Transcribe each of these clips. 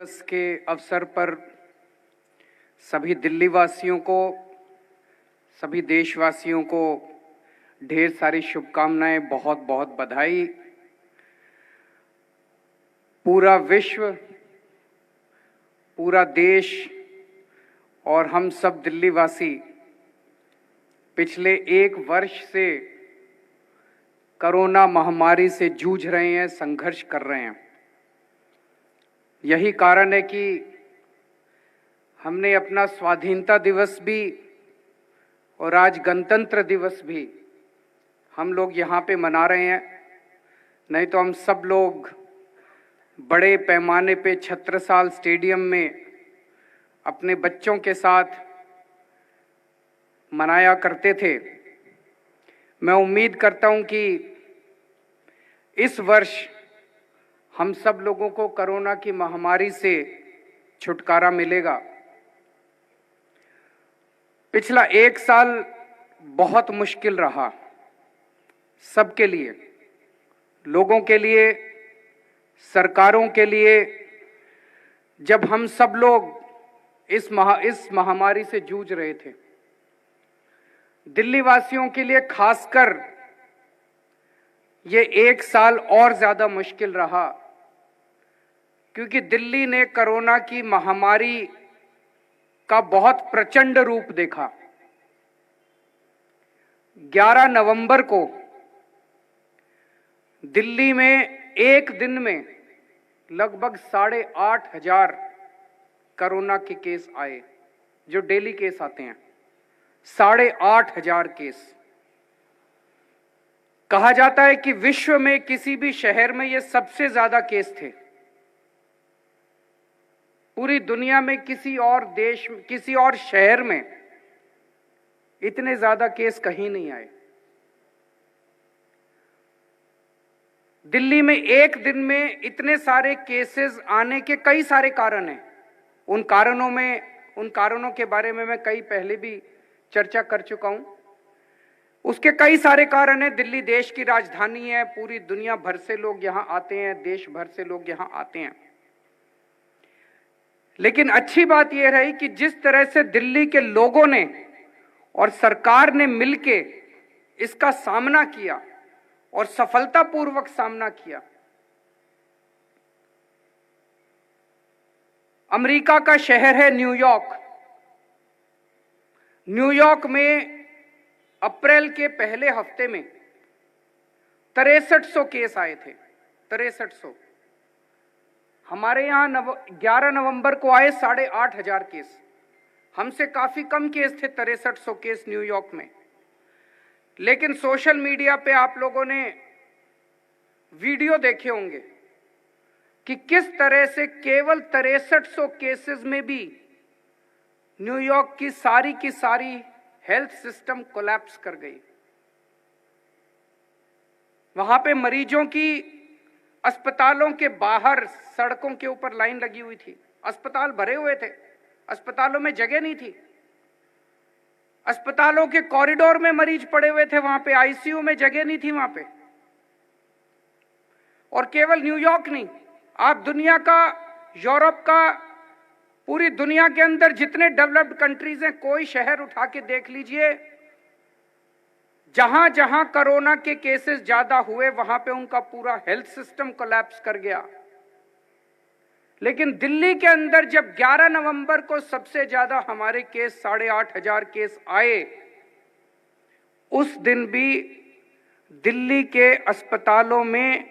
दिवस के अवसर पर सभी दिल्ली वासियों को, सभी देशवासियों को ढेर सारी शुभकामनाएं, बहुत बहुत बधाई। पूरा विश्व, पूरा देश और हम सब दिल्ली वासी पिछले 1 वर्ष से कोरोना महामारी से जूझ रहे हैं, संघर्ष कर रहे हैं। यही कारण है कि हमने अपना स्वाधीनता दिवस भी और आज गणतंत्र दिवस भी हम लोग यहाँ पे मना रहे हैं। नहीं तो हम सब लोग बड़े पैमाने पे छत्रसाल स्टेडियम में अपने बच्चों के साथ मनाया करते थे। मैं उम्मीद करता हूँ कि इस वर्ष हम सब लोगों को कोरोना की महामारी से छुटकारा मिलेगा। पिछला 1 साल बहुत मुश्किल रहा सबके लिए, लोगों के लिए, सरकारों के लिए। जब हम सब लोग इस महामारी से जूझ रहे थे, दिल्ली वासियों के लिए खासकर ये 1 साल और ज्यादा मुश्किल रहा, क्योंकि दिल्ली ने कोरोना की महामारी का बहुत प्रचंड रूप देखा। 11 नवंबर को दिल्ली में एक दिन में लगभग 8,500 कोरोना के केस आए, जो डेली केस आते हैं। 8,500 केस। कहा जाता है कि विश्व में किसी भी शहर में ये सबसे ज्यादा केस थे। पूरी दुनिया में किसी और देश, किसी और शहर में इतने ज्यादा केस कहीं नहीं आए। दिल्ली में एक दिन में इतने सारे केसेस आने के कई सारे कारण हैं। उन कारणों के बारे में मैं कई पहले भी चर्चा कर चुका हूं। उसके कई सारे कारण हैं। दिल्ली देश की राजधानी है, पूरी दुनिया भर से लोग यहां आते हैं, देश भर से लोग यहां आते हैं। लेकिन अच्छी बात यह रही कि जिस तरह से दिल्ली के लोगों ने और सरकार ने मिलके इसका सामना किया और सफलतापूर्वक सामना किया। अमेरिका का शहर है न्यूयॉर्क। न्यूयॉर्क में अप्रैल के पहले हफ्ते में 6300 केस आए थे। 6300। हमारे यहां 11 नवंबर को आए 8,500 केस। हमसे काफी कम केस थे, 6300 केस न्यूयॉर्क में। लेकिन सोशल मीडिया पे आप लोगों ने वीडियो देखे होंगे कि किस तरह से केवल 6300 केसेस में भी न्यूयॉर्क की सारी हेल्थ सिस्टम कोलैप्स कर गई। वहां पे मरीजों की अस्पतालों के बाहर सड़कों के ऊपर लाइन लगी हुई थी। अस्पताल भरे हुए थे, अस्पतालों में जगह नहीं थी। अस्पतालों के कॉरिडोर में मरीज पड़े हुए थे, वहां पे आईसीयू में जगह नहीं थी वहां पे। और केवल न्यूयॉर्क नहीं, आप दुनिया का, यूरोप का, पूरी दुनिया के अंदर जितने डेवलप्ड कंट्रीज हैं, कोई शहर उठा के देख लीजिए, जहां जहां कोरोना के केसेस ज्यादा हुए वहां पे उनका पूरा हेल्थ सिस्टम कोलैप्स कर गया। लेकिन दिल्ली के अंदर जब 11 नवंबर को सबसे ज्यादा हमारे केस 8,500 केस आए, उस दिन भी दिल्ली के अस्पतालों में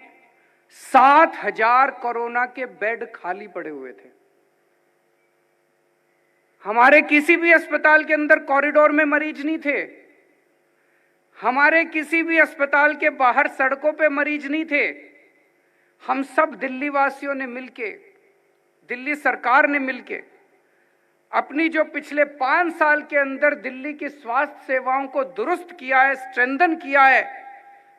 7,000 कोरोना के बेड खाली पड़े हुए थे। हमारे किसी भी अस्पताल के अंदर कॉरिडोर में मरीज नहीं थे। हमारे किसी भी अस्पताल के बाहर सड़कों पे मरीज नहीं थे। हम सब दिल्ली वासियों ने मिलके, दिल्ली सरकार ने मिलके अपनी जो पिछले 5 साल के अंदर दिल्ली की स्वास्थ्य सेवाओं को दुरुस्त किया है, स्ट्रेंथन किया है,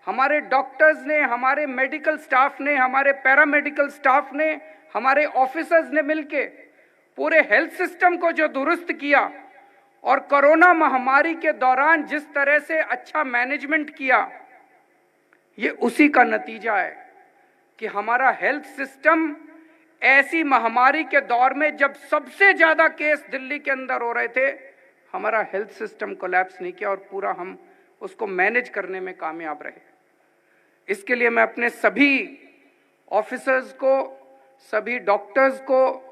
हमारे डॉक्टर्स ने, हमारे मेडिकल स्टाफ ने, हमारे पैरामेडिकल स्टाफ ने, हमारे ऑफिसर्स ने मिलके पूरे हेल्थ सिस्टम को जो दुरुस्त किया और कोरोना महामारी के दौरान जिस तरह से अच्छा मैनेजमेंट किया, ये उसी का नतीजा है कि हमारा हेल्थ सिस्टम ऐसी महामारी के दौर में जब सबसे ज्यादा केस दिल्ली के अंदर हो रहे थे, हमारा हेल्थ सिस्टम कोलैप्स नहीं किया और पूरा हम उसको मैनेज करने में कामयाब रहे। इसके लिए मैं अपने सभी ऑफिसर्स को, सभी डॉक्टर्स को,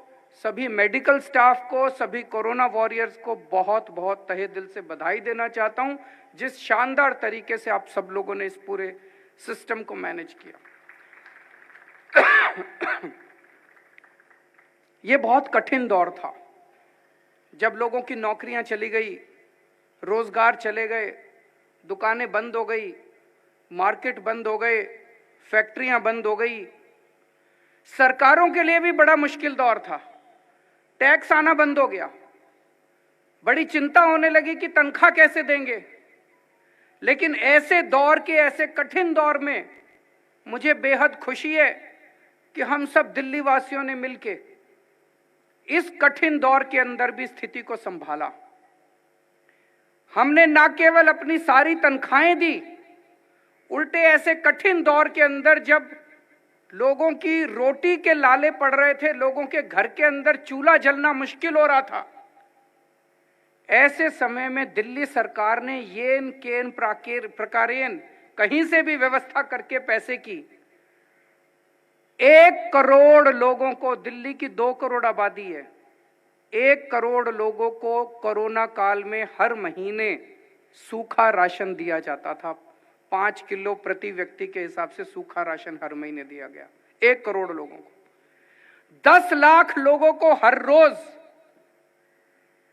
सभी मेडिकल स्टाफ को, सभी कोरोना वॉरियर्स को बहुत बहुत तहे दिल से बधाई देना चाहता हूं, जिस शानदार तरीके से आप सब लोगों ने इस पूरे सिस्टम को मैनेज किया। ये बहुत कठिन दौर था, जब लोगों की नौकरियां चली गई, रोजगार चले गए, दुकानें बंद हो गई, मार्केट बंद हो गए, फैक्ट्रियां बंद हो गई। सरकारों के लिए भी बड़ा मुश्किल दौर था, टैक्स आना बंद हो गया, बड़ी चिंता होने लगी कि तनख्वाह कैसे देंगे। लेकिन ऐसे दौर के, ऐसे कठिन दौर में मुझे बेहद खुशी है कि हम सब दिल्ली वासियों ने मिलके इस कठिन दौर के अंदर भी स्थिति को संभाला। हमने न केवल अपनी सारी तनख्वाहें दी, उल्टे ऐसे कठिन दौर के अंदर जब लोगों की रोटी के लाले पड़ रहे थे, लोगों के घर के अंदर चूल्हा जलना मुश्किल हो रहा था, ऐसे समय में दिल्ली सरकार ने येन केन प्रकारेण कहीं से भी व्यवस्था करके पैसे की 1 करोड़ लोगों को, दिल्ली की 2 करोड़ आबादी है, 1 करोड़ लोगों को कोरोना काल में हर महीने सूखा राशन दिया जाता था। 5 किलो प्रति व्यक्ति के हिसाब से सूखा राशन हर महीने दिया गया 1 करोड़ लोगों को। 10 लाख लोगों को हर रोज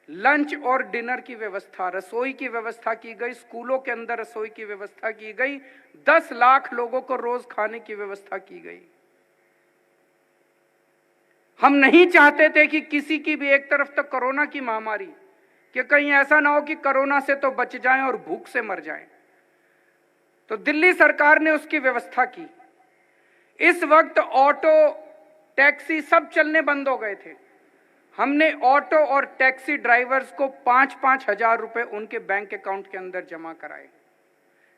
लंच और डिनर की व्यवस्था, रसोई की व्यवस्था की गई, स्कूलों के अंदर रसोई की व्यवस्था की गई। 10 लाख लोगों को रोज खाने की व्यवस्था की गई। हम नहीं चाहते थे कि किसी की भी, एक तरफ तक कोरोना की महामारी, कि कहीं ऐसा ना हो कि कोरोना से तो बच जाएं और भूख से मर जाएं, तो दिल्ली सरकार ने उसकी व्यवस्था की। इस वक्त ऑटो, टैक्सी सब चलने बंद हो गए थे। हमने ऑटो और टैक्सी ड्राइवर्स को 5-5 हजार रुपए उनके बैंक अकाउंट के अंदर जमा कराए।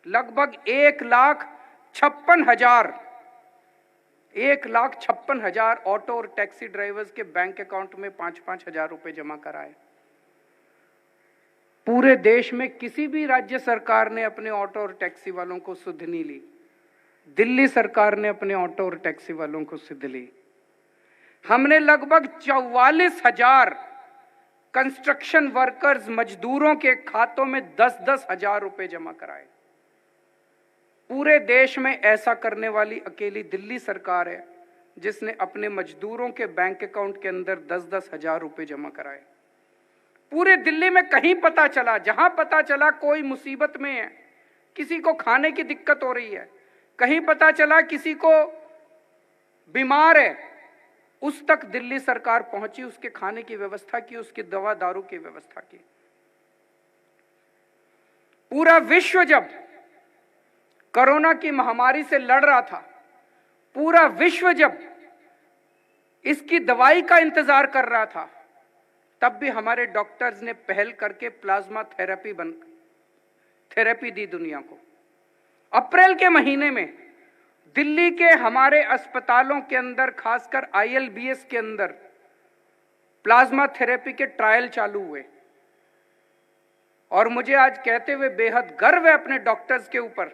लगभग 1,56,000 ऑटो और टैक्सी ड्राइवर्स के बैंक अकाउंट में 5-5 हजार रुपए जमा कराए। पूरे देश में किसी भी राज्य सरकार ने अपने ऑटो और टैक्सी वालों को सुध नहीं ली, दिल्ली सरकार ने अपने ऑटो और टैक्सी वालों को सुध ली। हमने लगभग 44,000 कंस्ट्रक्शन वर्कर्स, मजदूरों के खातों में 10-10 हजार रुपए जमा कराए। पूरे देश में ऐसा करने वाली अकेली दिल्ली सरकार है जिसने अपने मजदूरों के बैंक अकाउंट के अंदर 10-10 हजार रुपए जमा कराए। पूरे दिल्ली में कहीं पता चला, जहां पता चला कोई मुसीबत में है, किसी को खाने की दिक्कत हो रही है, कहीं पता चला किसी को बीमार है, उस तक दिल्ली सरकार पहुंची, उसके खाने की व्यवस्था की, उसकी दवा दारू की व्यवस्था की। पूरा विश्व जब कोरोना की महामारी से लड़ रहा था, पूरा विश्व जब इसकी दवाई का इंतजार कर रहा था, तब भी हमारे डॉक्टर्स ने पहल करके प्लाज्मा थेरेपी दी दुनिया को। अप्रैल के महीने में दिल्ली के हमारे अस्पतालों के अंदर, खासकर ILBS के अंदर प्लाज्मा थेरेपी के ट्रायल चालू हुए। और मुझे आज कहते हुए बेहद गर्व है अपने डॉक्टर्स के ऊपर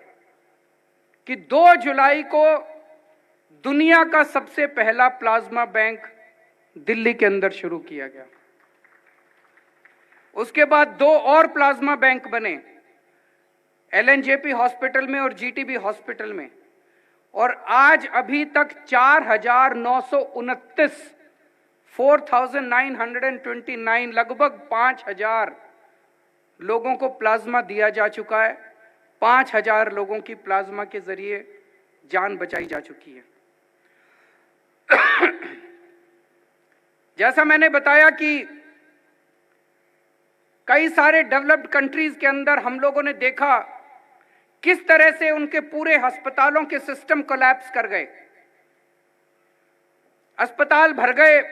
कि 2 जुलाई को दुनिया का सबसे पहला प्लाज्मा बैंक दिल्ली के अंदर शुरू किया गया। उसके बाद 2 और प्लाज्मा बैंक बने, LNJP हॉस्पिटल में और GTB हॉस्पिटल में। और आज अभी तक 4,929 लगभग 5,000 लोगों को प्लाज्मा दिया जा चुका है। 5,000 लोगों की प्लाज्मा के जरिए जान बचाई जा चुकी है। जैसा मैंने बताया कि कई सारे डेवलप्ड कंट्रीज के अंदर हम लोगों ने देखा किस तरह से उनके पूरे अस्पतालों के सिस्टम कोलैप्स कर गए। अस्पताल भर गए,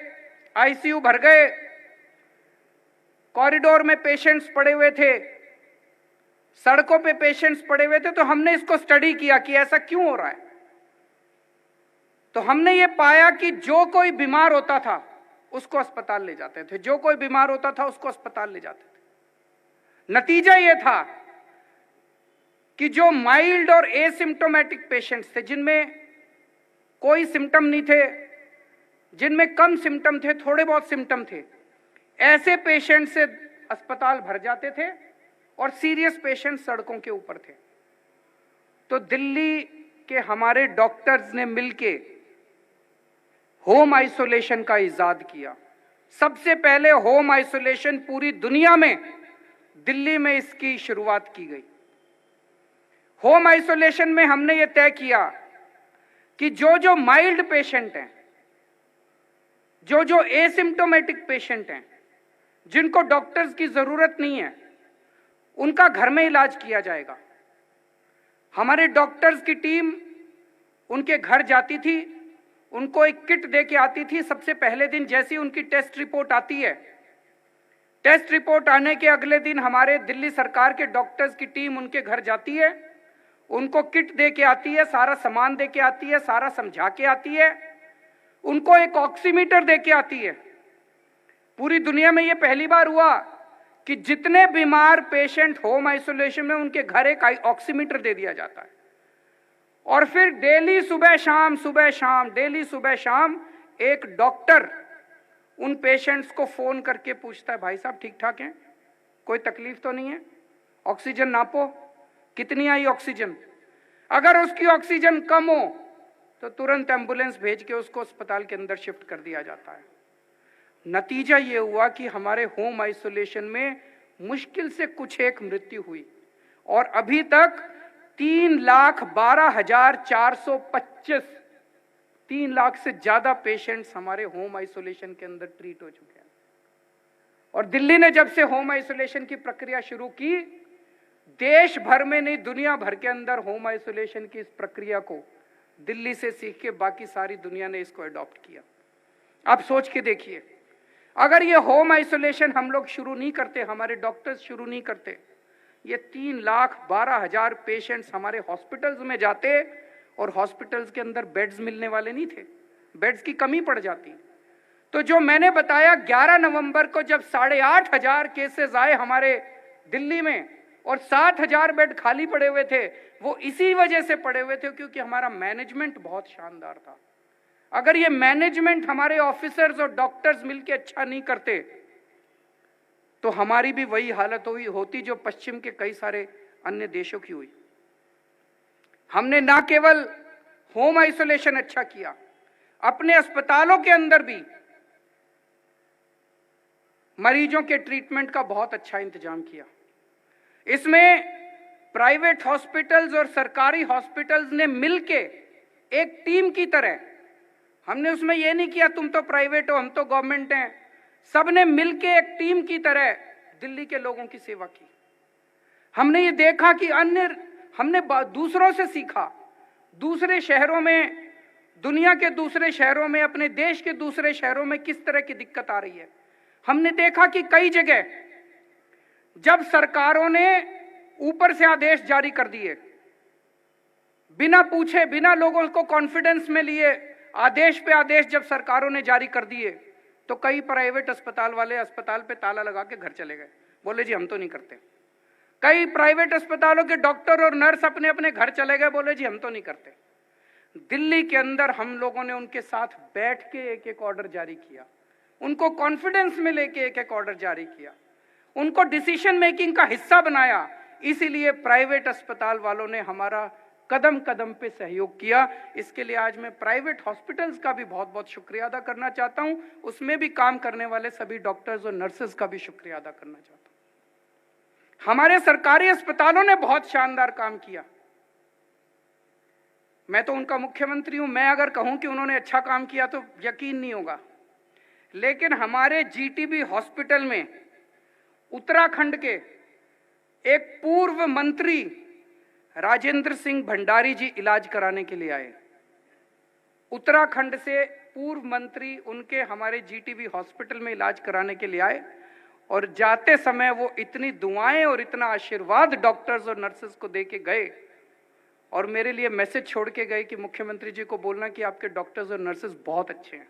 ICU भर गए, कॉरिडोर में पेशेंट्स पड़े हुए थे, सड़कों पे पेशेंट्स पड़े हुए थे। तो हमने इसको स्टडी किया कि ऐसा क्यों हो रहा है। तो हमने ये पाया कि जो कोई बीमार होता था उसको अस्पताल ले जाते थे, जो कोई बीमार होता था उसको अस्पताल ले जाते थे। नतीजा ये था कि जो माइल्ड और एसिम्प्टोमेटिक पेशेंट्स थे, जिनमें कोई सिम्टम नहीं थे, जिनमें कम सिम्टम थे, थोड़े बहुत सिम्टम थे, ऐसे पेशेंट से अस्पताल भर जाते थे और सीरियस पेशेंट सड़कों के ऊपर थे। तो दिल्ली के हमारे डॉक्टर्स ने मिलके होम आइसोलेशन का इजाद किया। सबसे पहले होम आइसोलेशन पूरी दुनिया में दिल्ली में इसकी शुरुआत की गई। होम आइसोलेशन में हमने ये तय किया कि जो माइल्ड पेशेंट हैं, जो एसिम्प्टोमेटिक पेशेंट हैं, जिनको डॉक्टर्स की जरूरत नहीं है, उनका घर में इलाज किया जाएगा। हमारे डॉक्टर्स की टीम उनके घर जाती थी, उनको एक किट दे के आती थी। सबसे पहले दिन जैसी उनकी टेस्ट रिपोर्ट आती है, टेस्ट रिपोर्ट आने के अगले दिन हमारे दिल्ली सरकार के डॉक्टर्स की टीम उनके घर जाती है, उनको किट दे के आती है, सारा सामान दे के आती है, सारा समझा के आती है, उनको एक ऑक्सीमीटर दे के आती है। पूरी दुनिया में यह पहली बार हुआ कि जितने बीमार पेशेंट होम आइसोलेशन में, उनके घर एक ऑक्सीमीटर दे दिया जाता है। और फिर डेली सुबह शाम एक डॉक्टर उन पेशेंट्स को फोन करके पूछता है, भाई साहब ठीक ठाक हैं, कोई तकलीफ तो नहीं है, ऑक्सीजन नापो, कितनी आई ऑक्सीजन। अगर उसकी ऑक्सीजन कम हो तो तुरंत एम्बुलेंस भेज के उसको अस्पताल के अंदर शिफ्ट कर दिया जाता है। नतीजा ये हुआ कि हमारे होम आइसोलेशन में मुश्किल से कुछ एक मृत्यु हुई और अभी तक 3,12,425 3 लाख से ज्यादा पेशेंट्स हमारे होम आइसोलेशन के अंदर ट्रीट हो चुके हैं। और दिल्ली ने जब से होम आइसोलेशन की प्रक्रिया शुरू की, देश भर में नहीं दुनिया भर के अंदर होम आइसोलेशन की इस प्रक्रिया को दिल्ली से सीख के बाकी सारी दुनिया ने इसको अडॉप्ट किया। आप सोच के देखिए, अगर ये होम आइसोलेशन हम लोग शुरू नहीं करते, हमारे डॉक्टर्स शुरू नहीं करते, ये 3,12,000 पेशेंट्स हमारे हॉस्पिटल्स में जाते और हॉस्पिटल्स के अंदर बेड्स मिलने वाले नहीं थे, बेड्स की कमी पड़ जाती। तो जो मैंने बताया 11 नवंबर को जब 8,500 केसेस आए हमारे दिल्ली में और 7,000 बेड खाली पड़े हुए थे, वो इसी वजह से पड़े हुए थे क्योंकि हमारा मैनेजमेंट बहुत शानदार था। अगर ये मैनेजमेंट हमारे ऑफिसर्स और डॉक्टर्स मिलकर अच्छा नहीं करते तो हमारी भी वही हालत होती जो पश्चिम के कई सारे अन्य देशों की हुई। हमने ना केवल होम आइसोलेशन अच्छा किया, अपने अस्पतालों के अंदर भी मरीजों के ट्रीटमेंट का बहुत अच्छा इंतजाम किया। इसमें प्राइवेट हॉस्पिटल्स और सरकारी हॉस्पिटल्स ने मिलके एक टीम की तरह, हमने उसमें यह नहीं किया तुम तो प्राइवेट हो हम तो गवर्नमेंट हैं, सबने मिलके एक टीम की तरह दिल्ली के लोगों की सेवा की। हमने ये देखा कि हमने दूसरों से सीखा, दूसरे शहरों में, दुनिया के दूसरे शहरों में, अपने देश के दूसरे शहरों में किस तरह की दिक्कत आ रही है। हमने देखा कि कई जगह जब सरकारों ने ऊपर से आदेश जारी कर दिए, बिना पूछे, बिना लोगों को कॉन्फिडेंस में लिए आदेश पे आदेश जब सरकारों ने जारी कर दिए, तो कई प्राइवेट अस्पताल वाले अस्पताल पे ताला लगा के घर चले गए, बोले जी हम तो नहीं करते। कई प्राइवेट अस्पतालों के डॉक्टर और नर्स अपने अपने घर चले गए, बोले जी हम तो नहीं करते। दिल्ली के अंदर हम लोगों ने उनके साथ बैठ के एक एक ऑर्डर जारी किया, उनको कॉन्फिडेंस में लेके एक एक ऑर्डर जारी किया, उनको डिसीजन मेकिंग का हिस्सा बनाया। इसीलिए प्राइवेट अस्पताल वालों ने हमारा कदम कदम पे सहयोग किया। इसके लिए आज मैं प्राइवेट हॉस्पिटल्स का भी बहुत बहुत शुक्रिया अदा करना चाहता हूं, उसमें भी काम करने वाले सभी डॉक्टर्स और नर्सेस का भी शुक्रिया अदा करना चाहता हूं। हमारे सरकारी अस्पतालों ने बहुत शानदार काम किया। मैं तो उनका मुख्यमंत्री हूं, मैं अगर कहूं कि उन्होंने अच्छा काम किया तो यकीन नहीं होगा। लेकिन हमारे जीटीबी हॉस्पिटल में उत्तराखंड के एक पूर्व मंत्री राजेंद्र सिंह भंडारी जी इलाज कराने के लिए आए। उत्तराखंड से पूर्व मंत्री उनके हमारे जीटीबी हॉस्पिटल में इलाज कराने के लिए आए और जाते समय वो इतनी दुआएं और इतना आशीर्वाद डॉक्टर्स और नर्सेस को दे के गए। और मेरे लिए मैसेज छोड़ के गए कि मुख्यमंत्री जी को बोलना कि आपके डॉक्टर्स और नर्सेज बहुत अच्छे हैं।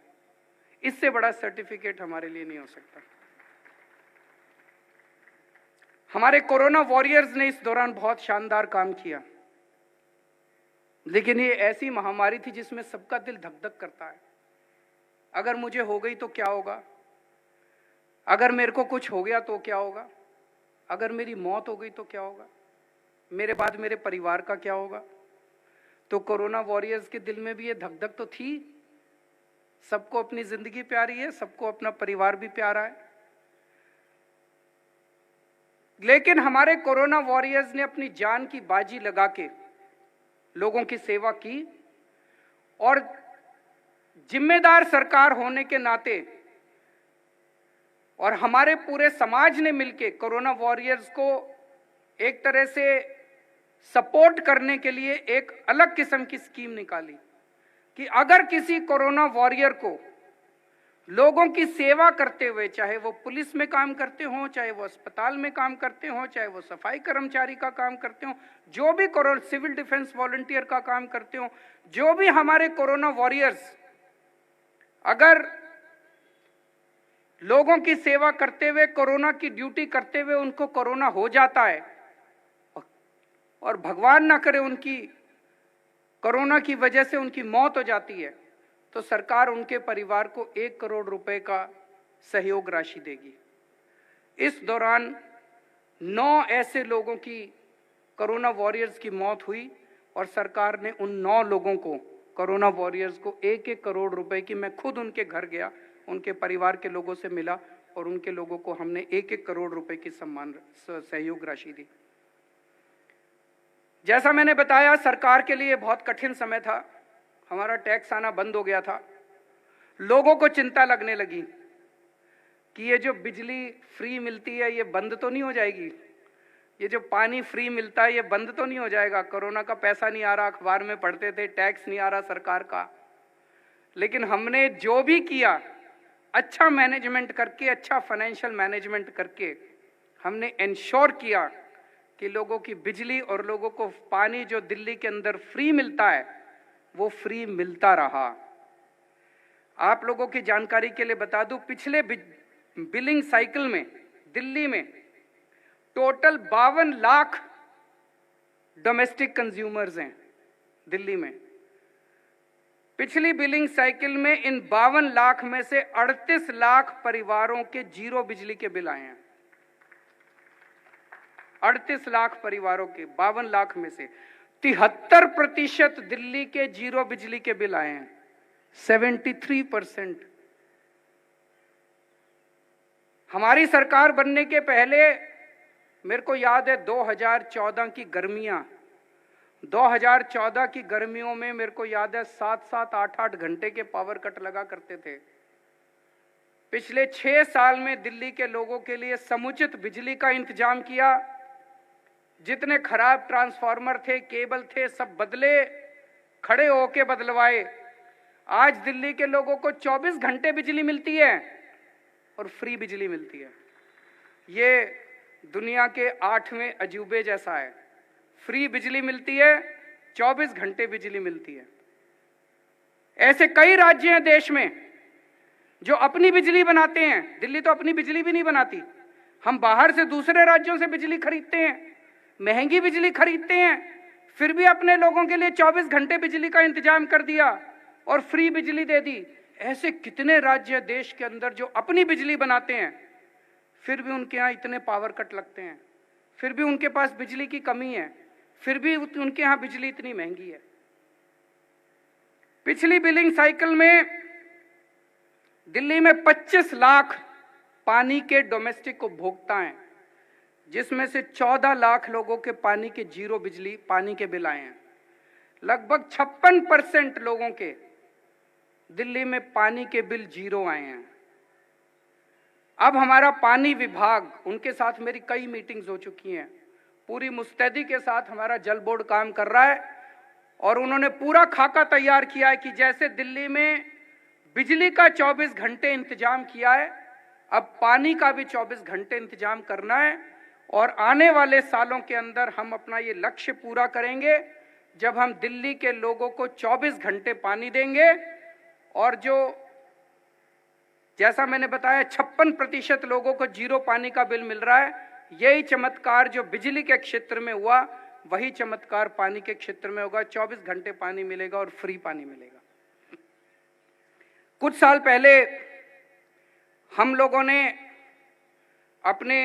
इससे बड़ा सर्टिफिकेट हमारे लिए नहीं हो सकता। हमारे कोरोना वॉरियर्स ने इस दौरान बहुत शानदार काम किया, लेकिन ये ऐसी महामारी थी जिसमें सबका दिल धक धक करता है। अगर मुझे हो गई तो क्या होगा, अगर मेरे को कुछ हो गया तो क्या होगा, अगर मेरी मौत हो गई तो क्या होगा, मेरे बाद मेरे परिवार का क्या होगा। तो कोरोना वॉरियर्स के दिल में भी ये धक धक तो थी। सबको अपनी जिंदगी प्यारी है, सबको अपना परिवार भी प्यारा है, लेकिन हमारे कोरोना वॉरियर्स ने अपनी जान की बाजी लगा के लोगों की सेवा की और जिम्मेदार सरकार होने के नाते और हमारे पूरे समाज ने मिलकर कोरोना वॉरियर्स को एक तरह से सपोर्ट करने के लिए एक अलग किस्म की स्कीम निकाली कि अगर किसी कोरोना वॉरियर को लोगों की सेवा करते हुए, चाहे वो पुलिस में काम करते हों, चाहे वो अस्पताल में काम करते हों, चाहे वो सफाई कर्मचारी का काम करते हों, जो भी सिविल डिफेंस वॉलंटियर का काम करते हों, जो भी हमारे कोरोना वॉरियर्स अगर लोगों की सेवा करते हुए, कोरोना की ड्यूटी करते हुए उनको कोरोना हो जाता है और भगवान ना करे उनकी कोरोना की वजह से उनकी मौत हो जाती है, तो सरकार उनके परिवार को 1 करोड़ रुपए का सहयोग राशि देगी। इस दौरान 9 ऐसे लोगों की, कोरोना वॉरियर्स की मौत हुई और सरकार ने उन 9 लोगों को, कोरोना वॉरियर्स को 1-1 करोड़ रुपए की, मैं खुद उनके घर गया, उनके परिवार के लोगों से मिला और उनके लोगों को हमने 1-1 करोड़ रुपए की सम्मान सहयोग राशि दी। जैसा मैंने बताया, सरकार के लिए बहुत कठिन समय था। हमारा टैक्स आना बंद हो गया था। लोगों को चिंता लगने लगी कि ये जो बिजली फ्री मिलती है ये बंद तो नहीं हो जाएगी, ये जो पानी फ्री मिलता है ये बंद तो नहीं हो जाएगा, कोरोना का पैसा नहीं आ रहा, अखबार में पढ़ते थे टैक्स नहीं आ रहा सरकार का। लेकिन हमने जो भी किया, अच्छा मैनेजमेंट करके, अच्छा फाइनेंशियल मैनेजमेंट करके हमने इंश्योर किया कि लोगों की बिजली और लोगों को पानी जो दिल्ली के अंदर फ्री मिलता है वो फ्री मिलता रहा। आप लोगों की जानकारी के लिए बता दूं, पिछले बिलिंग साइकिल में दिल्ली में टोटल 52 लाख डोमेस्टिक कंज्यूमर्स हैं दिल्ली में। पिछली बिलिंग साइकिल में इन 52 लाख में से 38 लाख परिवारों के जीरो बिजली के बिल आए हैं। 38 लाख परिवारों के 52 लाख में से 73% दिल्ली के जीरो बिजली के बिल आए हैं। 73%। हमारी सरकार बनने के पहले मेरे को याद है 2014 की गर्मियां, 2014 की गर्मियों में मेरे को याद है 7-7, 8-8 घंटे के पावर कट लगा करते थे। पिछले 6 साल में दिल्ली के लोगों के लिए समुचित बिजली का इंतजाम किया। जितने खराब ट्रांसफार्मर थे, केबल थे, सब बदले, खड़े होके बदलवाए। आज दिल्ली के लोगों को 24 घंटे बिजली मिलती है और फ्री बिजली मिलती है। ये दुनिया के 8वें अजूबे जैसा है। फ्री बिजली मिलती है, 24 घंटे बिजली मिलती है। ऐसे कई राज्य हैं देश में जो अपनी बिजली बनाते हैं। दिल्ली तो अपनी बिजली भी नहीं बनाती। हम बाहर से, दूसरे राज्यों से बिजली खरीदते हैं, महंगी बिजली खरीदते हैं, फिर भी अपने लोगों के लिए 24 घंटे बिजली का इंतजाम कर दिया और फ्री बिजली दे दी। ऐसे कितने राज्य देश के अंदर जो अपनी बिजली बनाते हैं, फिर भी उनके यहाँ इतने पावर कट लगते हैं, फिर भी उनके पास बिजली की कमी है, फिर भी उनके यहाँ बिजली इतनी महंगी है। पिछली बिलिंग साइकिल में दिल्ली में 25 लाख पानी के डोमेस्टिक उपभोक्ता हैं, जिसमें से 14 लाख लोगों के पानी के जीरो बिजली पानी के बिल आए हैं। लगभग 56% लोगों के दिल्ली में पानी के बिल जीरो आए हैं। अब हमारा पानी विभाग, उनके साथ मेरी कई मीटिंग्स हो चुकी हैं, पूरी मुस्तैदी के साथ हमारा जल बोर्ड काम कर रहा है और उन्होंने पूरा खाका तैयार किया है कि जैसे दिल्ली में बिजली का 24 घंटे इंतजाम किया है, अब पानी का भी 24 घंटे इंतजाम करना है और आने वाले सालों के अंदर हम अपना ये लक्ष्य पूरा करेंगे जब हम दिल्ली के लोगों को 24 घंटे पानी देंगे और जो, जैसा मैंने बताया, 56% लोगों को 0 पानी का बिल मिल रहा है। यही चमत्कार जो बिजली के क्षेत्र में हुआ, वही चमत्कार पानी के क्षेत्र में होगा। 24 घंटे पानी मिलेगा और फ्री पानी मिलेगा। कुछ साल पहले हम लोगों ने अपने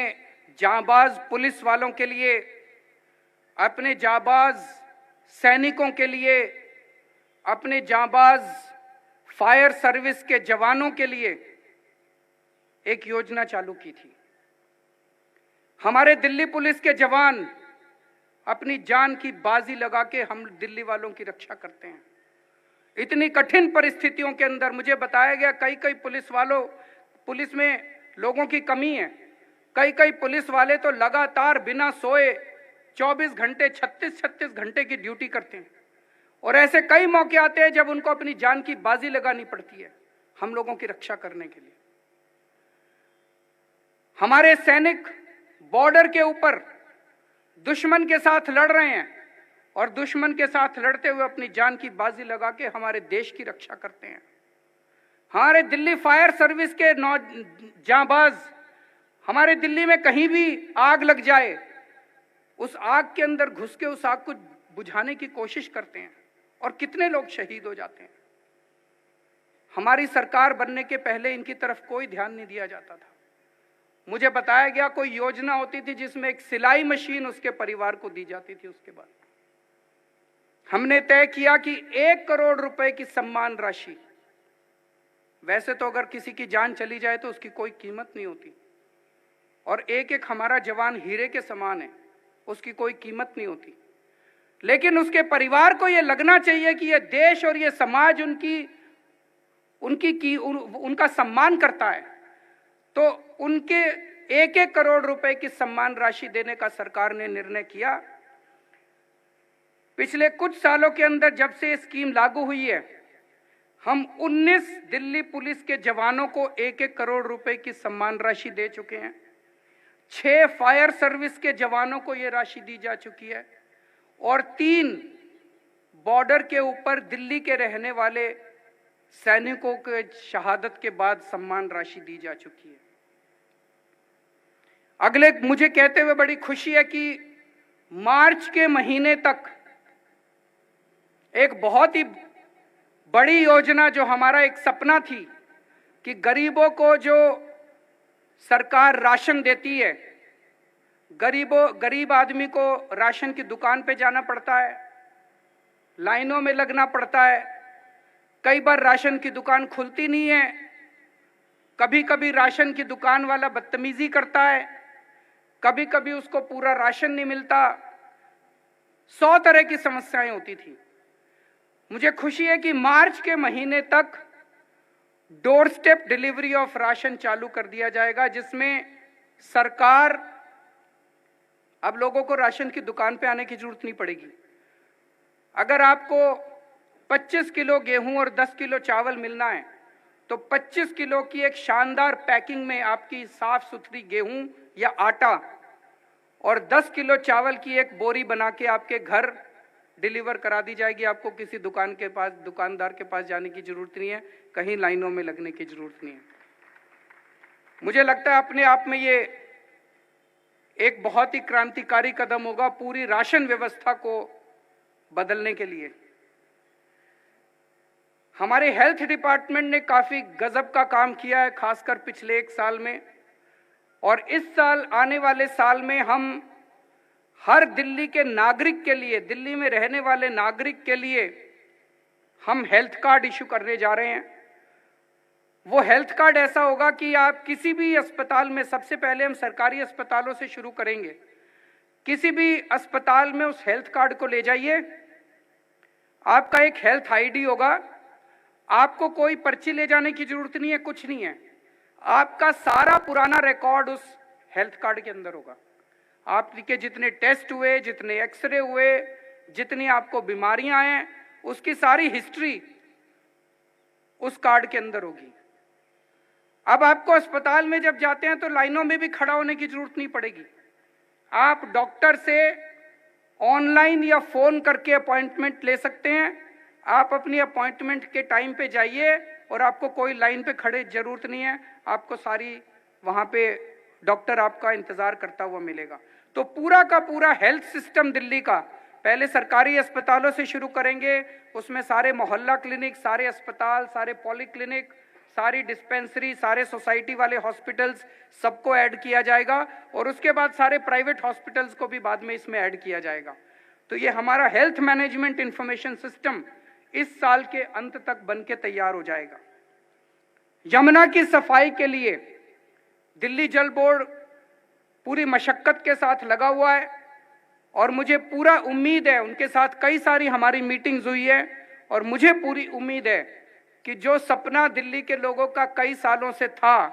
जांबाज पुलिस वालों के लिए, अपने जांबाज सैनिकों के लिए, अपने जांबाज फायर सर्विस के जवानों के लिए एक योजना चालू की थी। हमारे दिल्ली पुलिस के जवान अपनी जान की बाजी लगा के हम दिल्ली वालों की रक्षा करते हैं। इतनी कठिन परिस्थितियों के अंदर मुझे बताया गया कई पुलिस में लोगों की कमी है। कई पुलिस वाले तो लगातार बिना सोए 24 घंटे 36 घंटे की ड्यूटी करते हैं। और ऐसे कई मौके आते हैं जब उनको अपनी जान की बाजी लगानी पड़ती है हम लोगों की रक्षा करने के लिए। हमारे सैनिक बॉर्डर के ऊपर दुश्मन के साथ लड़ रहे हैं और दुश्मन के साथ लड़ते हुए अपनी जान की बाजी लगा के हमारे देश की रक्षा करते हैं। हमारे दिल्ली फायर सर्विस के जांबाज, हमारे दिल्ली में कहीं भी आग लग जाए, उस आग के अंदर घुस के उस आग को बुझाने की कोशिश करते हैं और कितने लोग शहीद हो जाते हैं। हमारी सरकार बनने के पहले इनकी तरफ कोई ध्यान नहीं दिया जाता था। मुझे बताया गया कोई योजना होती थी जिसमें एक सिलाई मशीन उसके परिवार को दी जाती थी। उसके बाद हमने तय किया कि 1 करोड़ रुपए की सम्मान राशि, वैसे तो अगर किसी की जान चली जाए तो उसकी कोई कीमत नहीं होती, और एक हमारा जवान हीरे के समान है, उसकी कोई कीमत नहीं होती, लेकिन उसके परिवार को यह लगना चाहिए कि यह देश और यह समाज उनका सम्मान करता है। तो उनके 1 करोड़ रुपए की सम्मान राशि देने का सरकार ने निर्णय किया। पिछले कुछ सालों के अंदर जब से स्कीम लागू हुई है, हम 19 दिल्ली पुलिस के जवानों को 1 करोड़ रुपए की सम्मान राशि दे चुके हैं। 6 फायर सर्विस के जवानों को यह राशि दी जा चुकी है और 3 बॉर्डर के ऊपर दिल्ली के रहने वाले सैनिकों के शहादत के बाद सम्मान राशि दी जा चुकी है। अगले मुझे कहते हुए बड़ी खुशी है कि मार्च के महीने तक एक बहुत ही बड़ी योजना, जो हमारा एक सपना थी कि गरीबों को जो सरकार राशन देती है, गरीब आदमी को राशन की दुकान पे जाना पड़ता है, लाइनों में लगना पड़ता है, कई बार राशन की दुकान खुलती नहीं है, कभी कभी राशन की दुकान वाला बदतमीजी करता है, कभी कभी उसको पूरा राशन नहीं मिलता, 100 तरह की समस्याएं होती थी। मुझे खुशी है कि मार्च के महीने तक door step delivery of ration चालू कर दिया जाएगा, जिसमें सरकार, अब लोगों को राशन की दुकान पे आने की जरूरत नहीं पड़ेगी। अगर आपको 25 किलो गेहूं और 10 किलो चावल मिलना है तो 25 किलो की एक शानदार पैकिंग में आपकी साफ सुथरी गेहूं या आटा और 10 किलो चावल की एक बोरी बना के आपके घर डिलीवर करा दी जाएगी। आपको किसी दुकानदार के पास जाने की जरूरत नहीं है, कहीं लाइनों में लगने की जरूरत नहीं है। मुझे लगता है अपने आप में ये एक बहुत ही क्रांतिकारी कदम होगा पूरी राशन व्यवस्था को बदलने के लिए। हमारे हेल्थ डिपार्टमेंट ने काफी गजब का काम किया है, खासकर पिछले 1 साल में, और इस साल, आने वाले साल में हम हर दिल्ली के नागरिक के लिए, दिल्ली में रहने वाले नागरिक के लिए हम हेल्थ कार्ड इशू करने जा रहे हैं। वो हेल्थ कार्ड ऐसा होगा कि आप किसी भी अस्पताल में, सबसे पहले हम सरकारी अस्पतालों से शुरू करेंगे, किसी भी अस्पताल में उस हेल्थ कार्ड को ले जाइए, आपका एक हेल्थ आईडी होगा, आपको कोई पर्ची ले जाने की जरूरत नहीं है, कुछ नहीं है, आपका सारा पुराना रिकॉर्ड उस हेल्थ कार्ड के अंदर होगा। आपके जितने टेस्ट हुए, जितने एक्सरे हुए, जितनी आपको बीमारियां हैं, उसकी सारी हिस्ट्री उस कार्ड के अंदर होगी। अब आपको अस्पताल में जब जाते हैं तो लाइनों में भी खड़ा होने की जरूरत नहीं पड़ेगी। आप डॉक्टर से ऑनलाइन या फोन करके अपॉइंटमेंट ले सकते हैं। आप अपनी अपॉइंटमेंट के टाइम पे जाइए और आपको कोई लाइन पे खड़े जरूरत नहीं है, आपको सारी वहां पे डॉक्टर आपका इंतजार करता हुआ मिलेगा। तो पूरा का पूरा हेल्थ सिस्टम दिल्ली का पहले सरकारी अस्पतालों से शुरू करेंगे, उसमें सारे मोहल्ला क्लिनिक, सारे अस्पताल, सारे पॉलीक्लिनिक, सारी डिस्पेंसरी, सारे सोसाइटी वाले हॉस्पिटल्स सबको ऐड किया जाएगा और उसके बाद सारे प्राइवेट हॉस्पिटल्स को भी बाद में इसमें ऐड किया जाएगा। तो ये हमारा हेल्थ मैनेजमेंट इंफॉर्मेशन सिस्टम इस साल के अंत तक बन के तैयार हो जाएगा। यमुना की सफाई के लिए दिल्ली जल बोर्ड पूरी मशक्कत के साथ लगा हुआ है और मुझे पूरा उम्मीद है, उनके साथ कई सारी हमारी मीटिंग्स हुई है और मुझे पूरी उम्मीद है कि जो सपना दिल्ली के लोगों का कई सालों से था,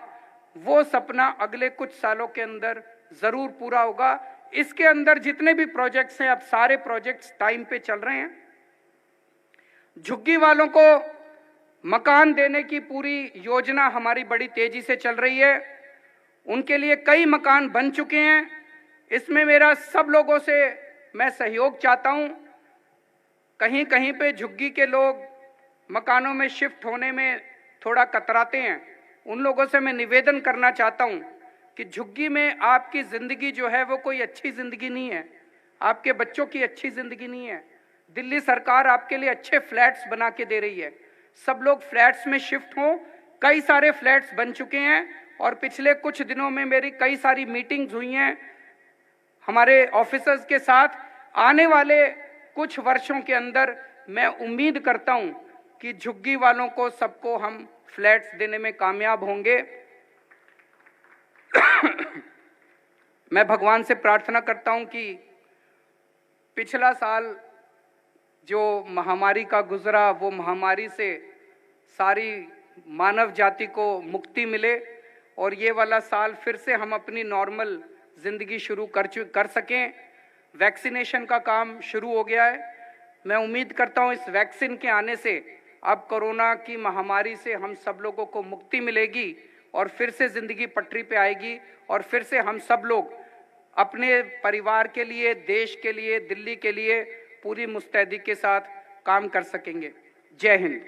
वो सपना अगले कुछ सालों के अंदर जरूर पूरा होगा। इसके अंदर जितने भी प्रोजेक्ट्स हैं, अब सारे प्रोजेक्ट्स टाइम पे चल रहे हैं। झुग्गी वालों को मकान देने की पूरी योजना हमारी बड़ी तेजी से चल रही है। उनके लिए कई मकान बन चुके हैं। इसमें मेरा सब लोगों से मैं सहयोग चाहता हूं। कहीं कहीं पे झुग्गी के लोग मकानों में शिफ्ट होने में थोड़ा कतराते हैं। उन लोगों से मैं निवेदन करना चाहता हूं कि झुग्गी में आपकी जिंदगी जो है वो कोई अच्छी जिंदगी नहीं है, आपके बच्चों की अच्छी जिंदगी नहीं है। दिल्ली सरकार आपके लिए अच्छे फ्लैट्स बना के दे रही है। सब लोग फ्लैट्स में शिफ्ट हों। कई सारे फ्लैट्स बन चुके हैं और पिछले कुछ दिनों में मेरी कई सारी मीटिंग्स हुई हैं हमारे ऑफिसर्स के साथ। आने वाले कुछ वर्षों के अंदर मैं उम्मीद करता हूं कि झुग्गी वालों को सबको हम फ्लैट्स देने में कामयाब होंगे। मैं भगवान से प्रार्थना करता हूं कि पिछला साल जो महामारी का गुजरा, वो महामारी से सारी मानव जाति को मुक्ति मिले और ये वाला साल फिर से हम अपनी नॉर्मल जिंदगी शुरू कर सकें। वैक्सीनेशन का काम शुरू हो गया है। मैं उम्मीद करता हूं इस वैक्सीन के आने से अब कोरोना की महामारी से हम सब लोगों को मुक्ति मिलेगी और फिर से जिंदगी पटरी पे आएगी और फिर से हम सब लोग अपने परिवार के लिए, देश के लिए, दिल्ली के लिए पूरी मुस्तैदी के साथ काम कर सकेंगे। जय हिंद।